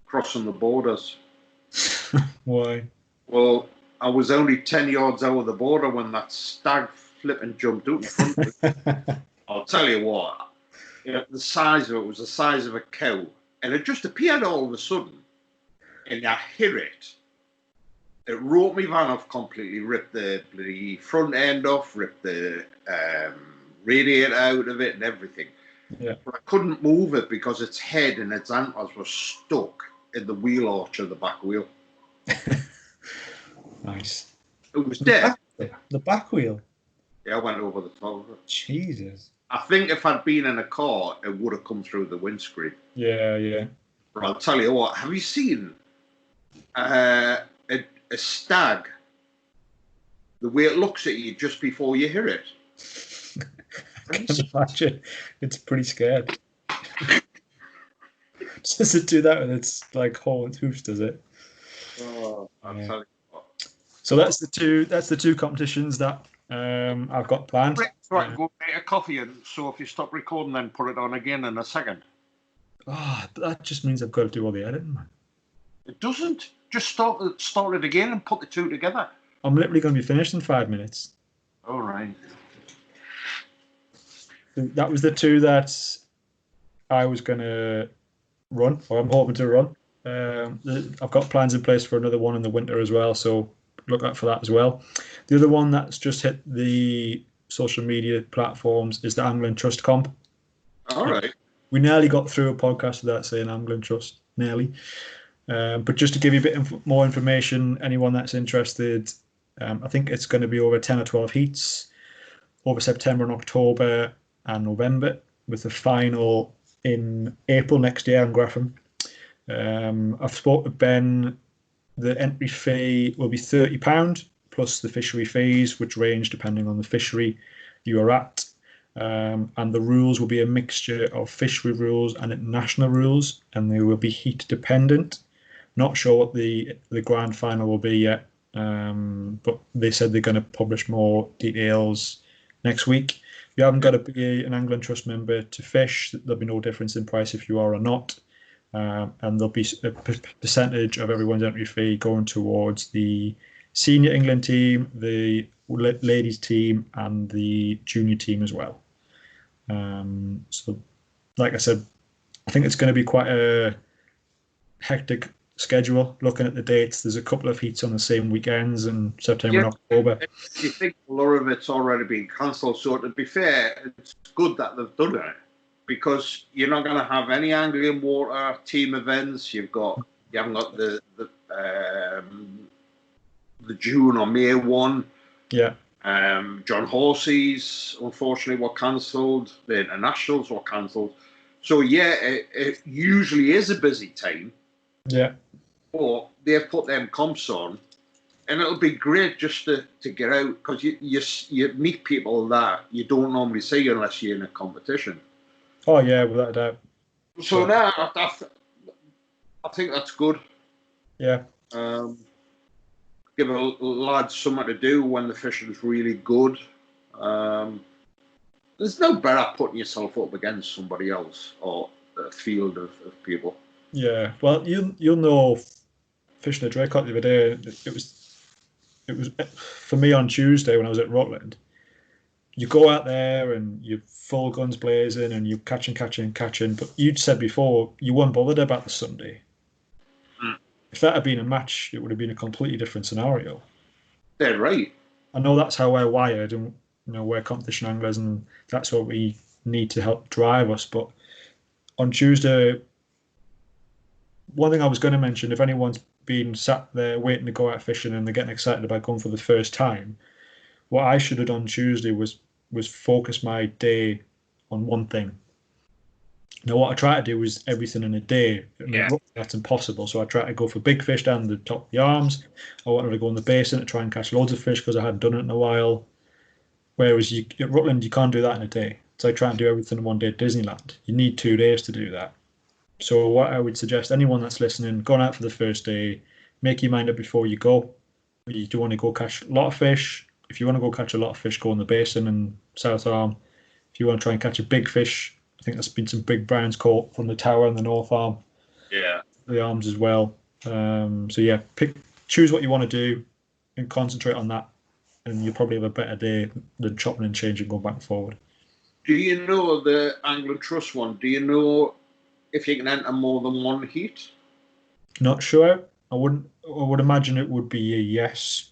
Crossing the borders. Why? Well, I was only 10 yards out of the border when that stag flipping jumped out in front of me. I'll tell you what. The size of it was the size of a cow, and it just appeared all of a sudden, and I hit it. It wrote me van off completely, ripped the bloody front end off, ripped the radiator out of it and everything. Yeah. But I couldn't move it because its head and its antlers were stuck in the wheel arch of the back wheel. Nice. It was dead. The back wheel? Yeah, I went over the top of it. Jesus. I think if I'd been in a car, it would have come through the windscreen. Yeah. But I'll tell you what, have you seen a stag, the way it looks at you just before you hear it? I can imagine. It's pretty scared. Does it do that when it's like horns, hoofs, does it? Oh, I'll tell you what. So that's the two competitions that I've got planned. Right, go make a coffee, and so if you stop recording, then put it on again in a second. That just means I've got to do all the editing, man. It doesn't. Just start it again and put the two together. I'm literally going to be finished in 5 minutes. All right. That was the two that I was going to run, or I'm hoping to run. I've got plans in place for another one in the winter as well, so look out for that as well. The other one that's just hit the social media platforms is the Angling Trust Comp. All right. We nearly got through a podcast without saying Angling Trust, nearly. But just to give you a bit more information, anyone that's interested, I think it's going to be over 10 or 12 heats over September and October and November, with the final in April next year in Grapham. I've spoke to Ben. The entry fee will be £30 plus the fishery fees, which range depending on the fishery you are at. And the rules will be a mixture of fishery rules and international rules, and they will be heat dependent. Not sure what the grand final will be yet, but they said they're going to publish more details next week. You haven't got to be an Angling Trust member to fish. There'll be no difference in price if you are or not. And there'll be a percentage of everyone's entry fee going towards the senior England team, the ladies team, and the junior team as well. So, like I said, I think it's going to be quite a hectic schedule. Looking at the dates, there's a couple of heats on the same weekends in September and October. You think a lot of it's already been cancelled, so to be fair, it's good that they've done it, because you're not going to have any angling water team events. You haven't got the June or May one. Yeah. John Horsey's unfortunately were cancelled. The internationals were cancelled. So yeah, it usually is a busy time. Yeah. But they've put them comps on, and it'll be great just to get out, because you meet people that you don't normally see unless you're in a competition. Oh yeah, without a doubt. So now I think that's good. Yeah. Give a lads something to do when the fishing is really good. There's no better putting yourself up against somebody else or a field of people. Yeah. Well, you'll know, fishing the Draycote the other day, it was for me on Tuesday when I was at Rutland. You go out there and you're full guns blazing and you're catching. But you'd said before you weren't bothered about the Sunday. If that had been a match, it would have been a completely different scenario. They're right. I know that's how we're wired, and we're competition anglers, and that's what we need to help drive us. But on Tuesday, one thing I was going to mention, if anyone's been sat there waiting to go out fishing and they're getting excited about going for the first time, what I should have done Tuesday was focus my day on one thing. Now, what I try to do is everything in a day. That's impossible. So I try to go for big fish down the top of the arms. I wanted to go in the basin to try and catch loads of fish because I hadn't done it in a while. Whereas at Rutland, you can't do that in a day. So I try and do everything in one day at Disneyland. You need 2 days to do that. So what I would suggest, anyone that's listening, going out for the first day, make your mind up before you go. You do want to go catch a lot of fish. If you want to go catch a lot of fish, go in the basin and South Arm. If you want to try and catch a big fish, I think there's been some big browns caught from the tower and the North Arm. Yeah. The arms as well. So yeah, choose what you want to do and concentrate on that, and you'll probably have a better day than chopping and changing, going back and forward. Do you know the Angling Trust one? Do you know if you can enter more than one heat? Not sure. I would imagine it would be a yes,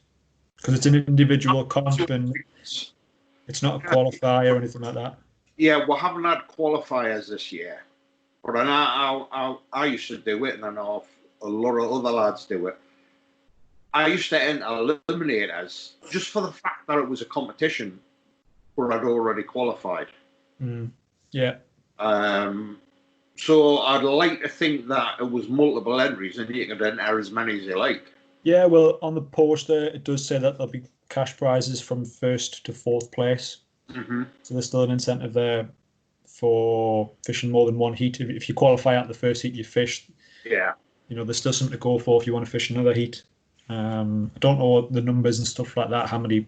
because it's an individual comp and it's not a qualifier or anything like that. Yeah, we haven't had qualifiers this year, but I used to do it, and I know a lot of other lads do it. I used to enter eliminators just for the fact that it was a competition, but I'd already qualified. Yeah. So I'd like to think that it was multiple entries, and you could enter as many as you like. Yeah, well, on the poster it does say that there'll be cash prizes from 1st to 4th place. Mm-hmm. So there's still an incentive there for fishing more than one heat. If you qualify out the first heat you fish, there's still something to go for if you want to fish another heat. I don't know the numbers and stuff like that, how many,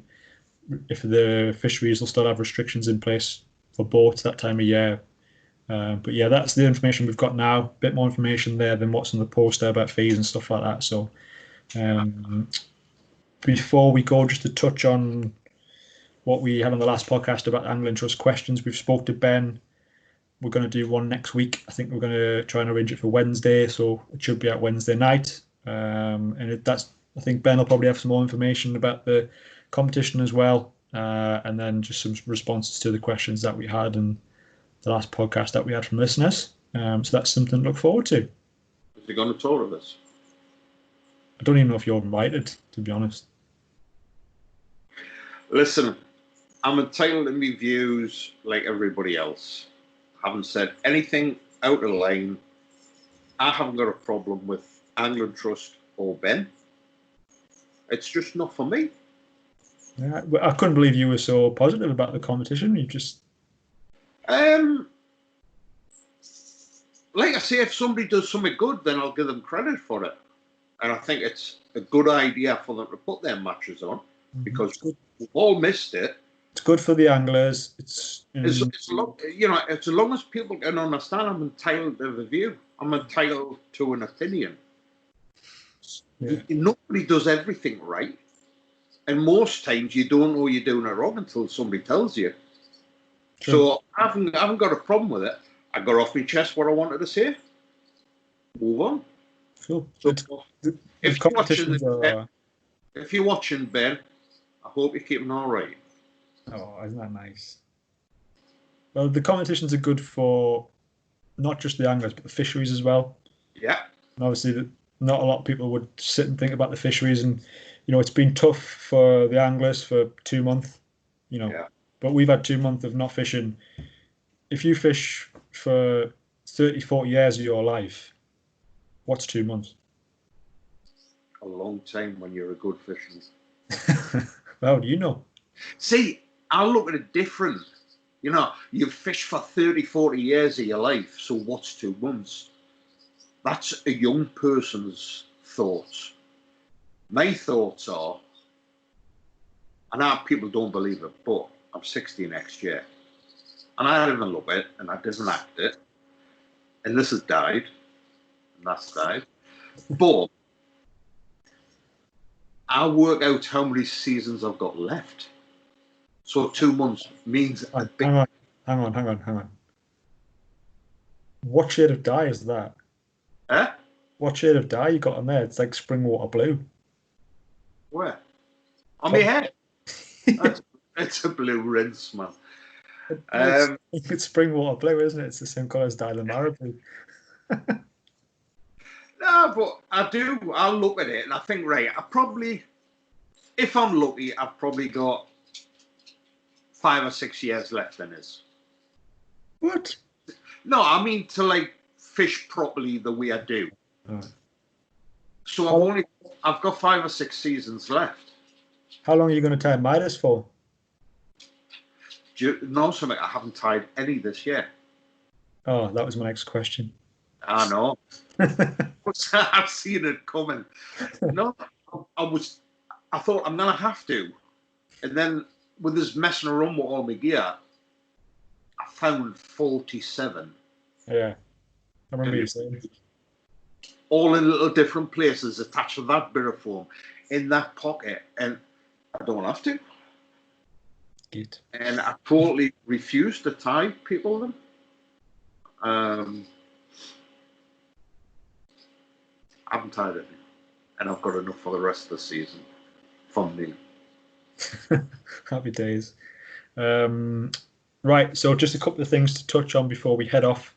if the fisheries will still have restrictions in place for boats that time of year. But yeah, that's the information we've got now. A bit more information there than what's on the poster about fees and stuff like that. So before we go, just to touch on what we had on the last podcast about Angling Trust questions, we've spoke to Ben. We're going to do one next week. I think we're going to try and arrange it for Wednesday, so it should be out Wednesday night. I think Ben will probably have some more information about the competition as well, and then just some responses to the questions that we had in the last podcast that we had from listeners. So that's something to look forward to. Is he going to talk of this? I don't even know if you're invited, to be honest. Listen, I'm entitled to my views like everybody else. I haven't said anything out of line. I haven't got a problem with Angling Trust or Ben. It's just not for me. Yeah, I couldn't believe you were so positive about the competition. You just... like I say, if somebody does something good, then I'll give them credit for it. And I think it's a good idea for them to put their matches on, because we've all missed it. It's good for the anglers. It's as long as people can understand, I'm entitled to a view. I'm entitled to an opinion. Yeah. Nobody does everything right, and most times you don't know you're doing it wrong until somebody tells you. True. So I haven't got a problem with it. I got off my chest what I wanted to say. Move on. Cool. So if you're watching, Ben, I hope you're keeping all right. Oh, isn't that nice? Well, the competitions are good for not just the anglers, but the fisheries as well. Yeah. And obviously, not a lot of people would sit and think about the fisheries, and it's been tough for the anglers for 2 months. But we've had 2 months of not fishing. If you fish for 30, 40 years of your life, what's 2 months? A long time when you're a good fisherman. How do you know? See, I look at it different. You know, you've fished for 30, 40 years of your life, so what's 2 months? That's a young person's thoughts. My thoughts are, and I, people don't believe it, but I'm 60 next year. And I didn't love it, and I didn't act it. And this has died, and that's died. But I work out how many seasons I've got left. So 2 months means a big... Hang on. What shade of dye is that? Eh? What shade of dye you got on there? It's like spring water blue. Where? On my head. It's a blue rinse, man. It's spring water blue, isn't it? It's the same colour as dye Lamara blue. No, but I look at it and I think, right, I probably, if I'm lucky, I've probably got 5 or 6 years left in this. What? No, I mean to like fish properly the way I do. Oh. So I've got 5 or 6 seasons left. How long are you going to tie Midas for? Do you know something? I haven't tied any this year. Oh, that was my next question. I know. I've seen it coming. No, I thought I'm gonna have to, and then with this messing around with all my gear, I found 47. Yeah, I remember you saying. All in little different places attached to that bit of foam in that pocket, and I don't have to. Good. And I totally refuse to tie people them. I haven't tied any, and I've got enough for the rest of the season from me. Happy days. Right, so just a couple of things to touch on before we head off.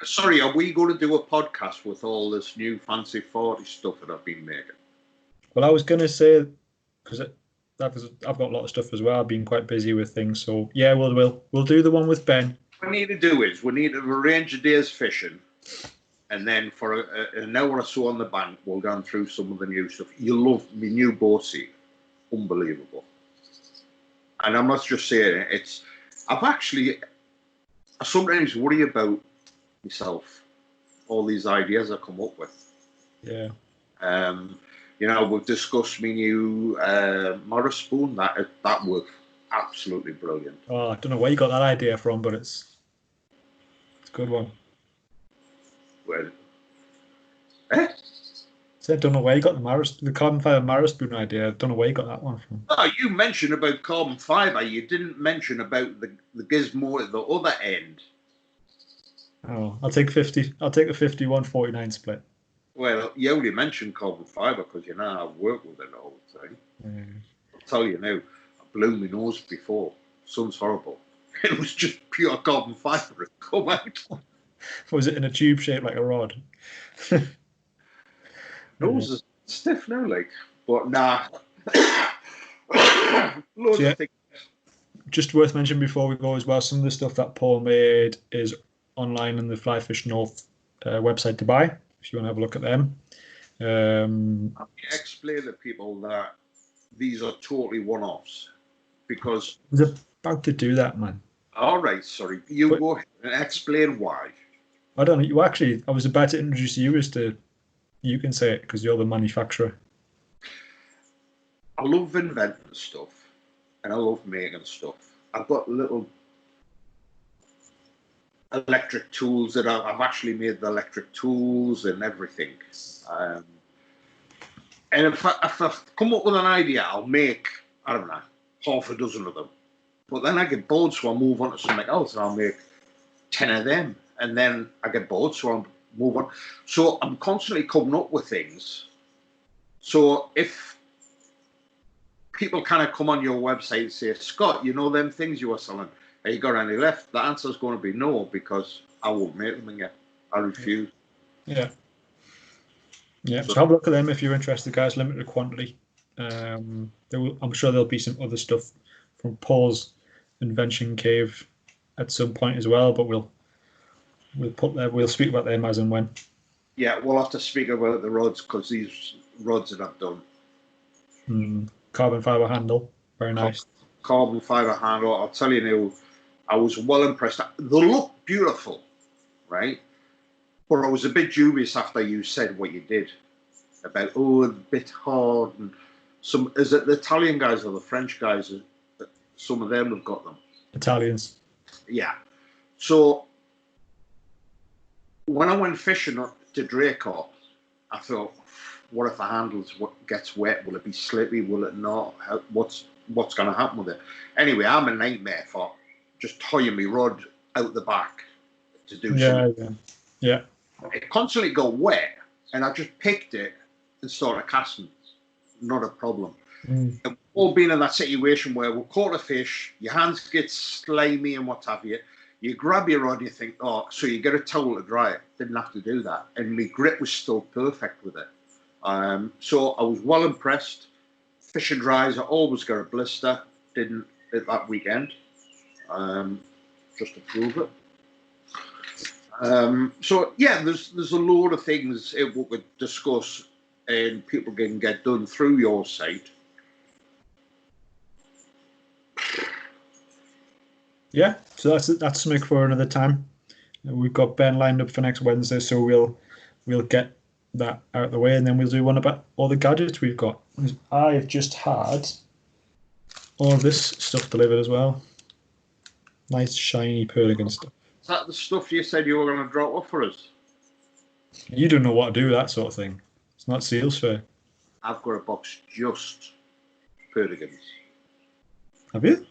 Sorry, are we going to do a podcast with all this new fancy 40 stuff that I've been making? Well, I was going to say, because I've got a lot of stuff as well. I've been quite busy with things, so yeah, we'll do the one with Ben. What we need to do is we need to arrange a day's fishing, and then for an hour or so on the bank, we'll go through some of the new stuff. You'll love my new boat seat, unbelievable. And I must just say, I sometimes worry about myself, all these ideas I come up with. Yeah. You know, we've discussed my new Morris spoon. That worked absolutely brilliant. Oh, I don't know where you got that idea from, but it's a good one. Well, eh? So I don't know where you got the carbon fibre Morris spoon idea. I don't know where you got that one from. Oh, you mentioned about carbon fibre. You didn't mention about the gizmo at the other end. Oh, I'll take 50. I'll take a 51-49 split. Well, you only mentioned carbon fibre because you know I work with it all the time. I'll tell you now, I blew my nose before. Sounds horrible. It was just pure carbon fibre. Come out. Was it in a tube shape like a rod? Nose is stiff now, like. But nah. Loads of things. Just worth mentioning before we go as well, some of the stuff that Paul made is online on the Fly Fish North website to buy, if you want to have a look at them. Explain to people that these are totally one-offs, because... I was about to do that, man. All right, sorry. Go ahead and explain why. I don't know. I was about to introduce you as to... You can say it, because you're the manufacturer. I love inventing stuff, and I love making stuff. I've got little electric tools that I've actually made the electric tools and everything. And if I come up with an idea, I'll make, I don't know, half a dozen of them. But then I get bored, so I'll move on to something else, and I'll make 10 of them. And then I get bored, so I'll move on. So I'm constantly coming up with things. So if people kind of come on your website and say, Scott, you know them things you were selling, have you got any left? The answer is going to be no, because I won't make them again. I refuse. Yeah. Yeah, so have a look at them if you're interested, guys. Limited quantity. I'm sure there'll be some other stuff from Paul's Invention Cave at some point as well, but we'll speak about them as and when. Yeah, we'll have to speak about the rods, because rods that I've done. Carbon fibre handle, very nice. Carbon fibre handle. I'll tell you now, I was well impressed. They look beautiful, right? But I was a bit dubious after you said what you did about, a bit hard. And is it the Italian guys or the French guys? Some of them have got them. Italians. Yeah. So when I went fishing to Draycote, I thought, what if the handle gets wet? Will it be slippy? Will it not? What's going to happen with it? Anyway, I'm a nightmare for just tying my rod out the back to do something. Yeah. It constantly got wet, and I just picked it and started casting. Not a problem. And we've all been in that situation where we've caught a fish, your hands get slimy and what have you. You grab your rod, you think, so you get a towel to dry it. Didn't have to do that. And my grip was still perfect with it. So I was well impressed. Fishing dries, I always got a blister. Didn't that weekend. Just to prove it. So yeah, there's a load of things we could discuss and people can get done through your site. Yeah, so that's something for another time. We've got Ben lined up for next Wednesday, so we'll get that out of the way, and then we'll do one about all the gadgets we've got. I've just had all this stuff delivered as well. Nice shiny Perdigan stuff. Is that the stuff you said you were going to drop off for us? You don't know what to do with that sort of thing. It's not Seals Fair. I've got a box just Perdigans. Have you?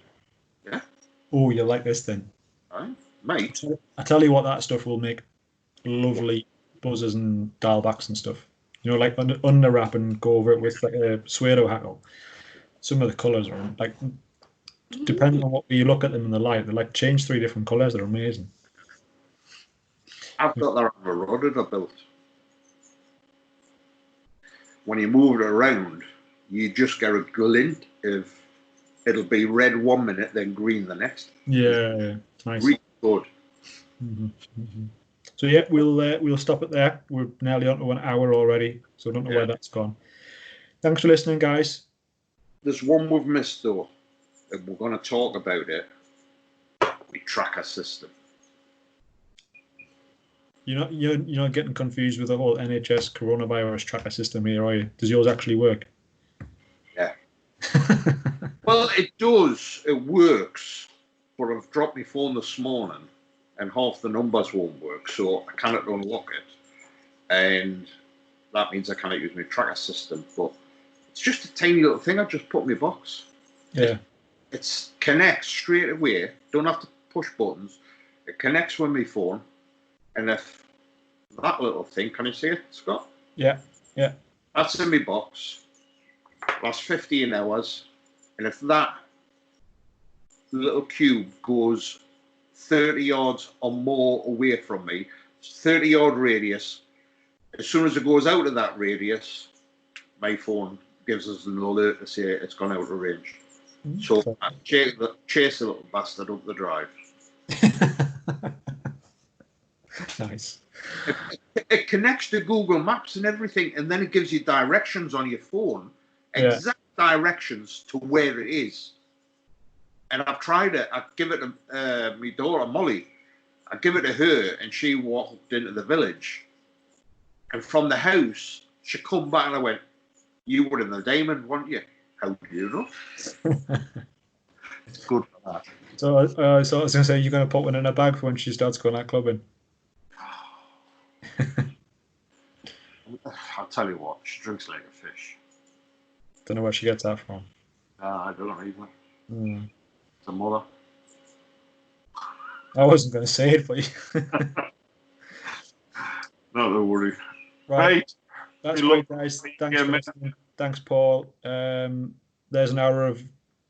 Yeah. Oh, you like this then? Right, mate. I tell you what, that stuff will make lovely buzzers and dialbacks and stuff. You know, like under wrap and go over it with like a Suero hackle. Some of the colours are like, depending on what you look at them in the light, they like change 3 different colours. They're amazing. I've got that on a rod that I built. When you move it around, you just get a glint of. It'll be red 1 minute, then green the next. Yeah, nice. Really good. So yeah, we'll stop it there. We're nearly on to an hour already, so I don't know where that's gone. Thanks for listening, guys. There's one we've missed though, and we're going to talk about it. We tracker system. You're not getting confused with the whole NHS coronavirus tracker system here, are you? Does yours actually work? Yeah. Well, it does. It works. But I've dropped my phone this morning and half the numbers won't work, so I cannot unlock it. And that means I cannot use my tracker system. But it's just a tiny little thing I just put in my box. Yeah. It connects straight away. Don't have to push buttons. It connects with my phone. And if that little thing, can you see it, Scott? Yeah. That's in my box. Lasts 15 hours. And if that little cube goes 30 yards or more away from me, 30-yard radius, as soon as it goes out of that radius, my phone gives us an alert to say it's gone out of range. So I chase the little bastard up the drive. Nice. It connects to Google Maps and everything, and then it gives you directions on your phone, exact directions to where it is. And I've tried it. I give it to my daughter Molly. I give it to her, and she walked into the village. And from the house, she come back, and I went, "You were in the diamond, weren't you? How do you know?" It's good for that. So I was going to say, you're going to put one in her bag for when she starts going out clubbing. I'll tell you what, she drinks like a fish. Don't know where she gets that from. I don't know either. It's a mother. I wasn't going to say it, but Not to worry. Right. That's great, guys. Thanks for listening. Thanks, Paul. There's an hour of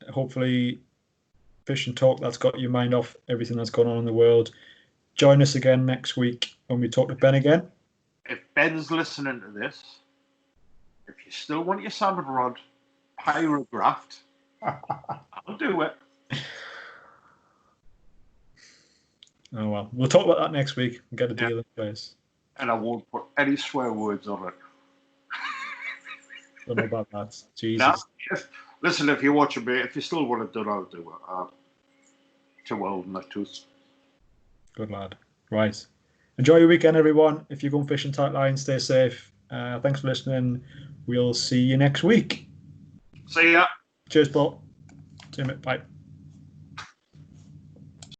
hopefully fish and talk that's got your mind off everything that's going on in the world. Join us again next week when we talk to Ben again. If Ben's listening to this, if you still want your salmon rod pyrographed, I'll do it. Oh well, we'll talk about that next week and get a deal in place. And I won't put any swear words on it. Don't know about that. Jesus. Nah, listen, if you watch a bit, if you still want it done, I'll do it. I'm too old in the tooth. Good lad. Right. Enjoy your weekend, everyone. If you're going fishing tight lines, stay safe. Thanks for listening. We'll see you next week. See ya. Cheers, Paul. See you, mate. Bye.